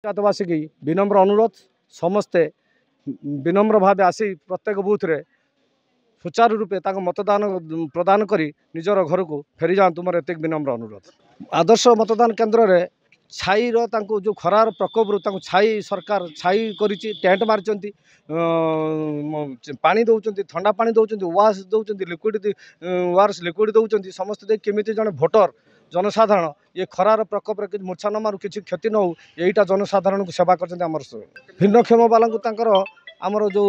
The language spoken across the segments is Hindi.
पंचायतवासी की विनम्र अनुरोध समस्ते विनम्र भाव आसी प्रत्येक बूथ रे सुचारू रूपे मतदान प्रदान करी निजर घर को फेरी जातु मोर एत विनम्र अनुरोध। आदर्श मतदान केन्द्र रे छाई जो खरार प्रकोप छाई सरकार छाई करिछि टेंट मारिचंती पानी दौरान ठंडा पानी दौरान वाश दौरान लिक्विड वार्स लिक्विड दौरान समस्त केमिति जने भोटर जनसाधारण ये खरार प्रकोप मूर्छा न मारू किसी क्षति न हो यहीटा जनसाधारण को सेवा कर भिन्नक्षम वाला आमर जो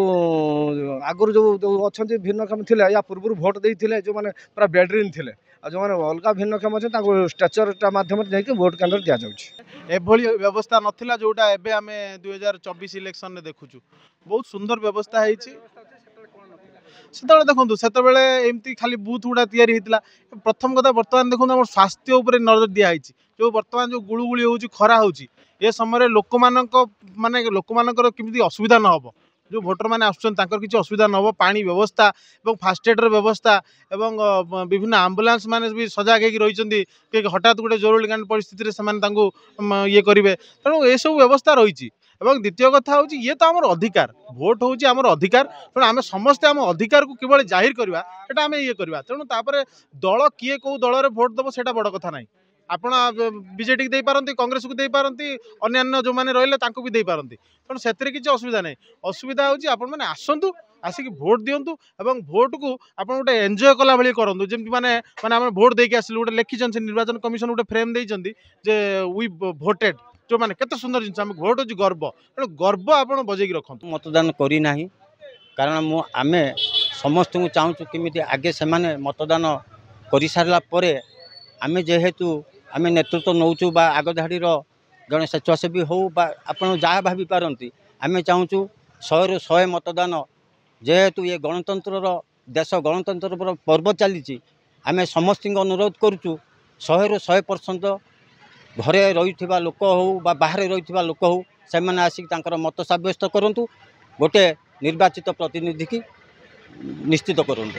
आगुरी जो अच्छा भिन्नक्षम थे या पूर्व भोट देते जो मैंने पूरा बेडरिन थे जो मैंने अलग भिन्नक्षम अच्छे स्ट्रेचर मध्यम भोट केन्द्र दि जाऊँगी व्यवस्था नाला जोटा एवं आम 2024 इलेक्शन में देखु बहुत सुंदर व्यवस्था से देखो से एमती खाली बूथ गुड़ा या प्रथम कथा बर्तमान देखो आम स्वास्थ्य उपर नजर दिखाई जो बर्तमान जो गुड़गुड़ी हो खरा हो समय लोक माने लोक केमी असुविधा न हो जो भोटर मैंने आसुच्च असुविधा न हो पानी व्यवस्था और फास्ट एड व्यवस्था एवं विभिन्न आम्बुलांस मैंने भी सजग रही हठात गोटे जरूरीकालीन परिस्थिति से ये करेंगे तेणु ये सब व्यवस्था रही द्वितीय कथा हूँ ये तो आम अधिकार भोट हूँ आम अधिकार तेणु आम समस्ते आम अधिकार को किभली जाहिर करवा एटा आम ये करवा तेणु दल किए कौ दल में भोट दब से बड़ कथा ना आपण बीजेडी की पारती कांग्रेस को पारती अन्य जो मैंने रही भी दे पारती तेणु से किसी असुविधा नहीं असुविधा हूँ आपण मैंने आसतु आसिक भोट दिंतु और भोट को आप गोटे एंजॉय कला भाई करूँ जमी मैंने मैंने भोट देके आसिलु गोटे लिखिं से निर्वाचन कमिशन गोटे फ्रेम देते वी भोटेड जो मैंने केते सुंदर जिन भोट हूँ गर्व तेणु गर्व आप बजेक रखु मतदान करना कारण आम समस्त को चाहूँ किमी आगे से मतदान कर सारापर आम जेहेतु आम नेतृत्व नौचु बा आग धाड़ी जड़े स्वेच्छासेवी हो आप जहाँ भावी पारती आम चाहूँ 100 ରୁ 100 मतदान जेहेतु ये गणतंत्र देश गणतंत्र पर्व चली आम समस्त अनुरोध करुचु 100 ରୁ 100% घरे रही लोक हो बाहर रही लोक हो से आसिक मत सब्यस्त करूँ गोटे निर्वाचित प्रतिनिधि की निश्चित करूँ।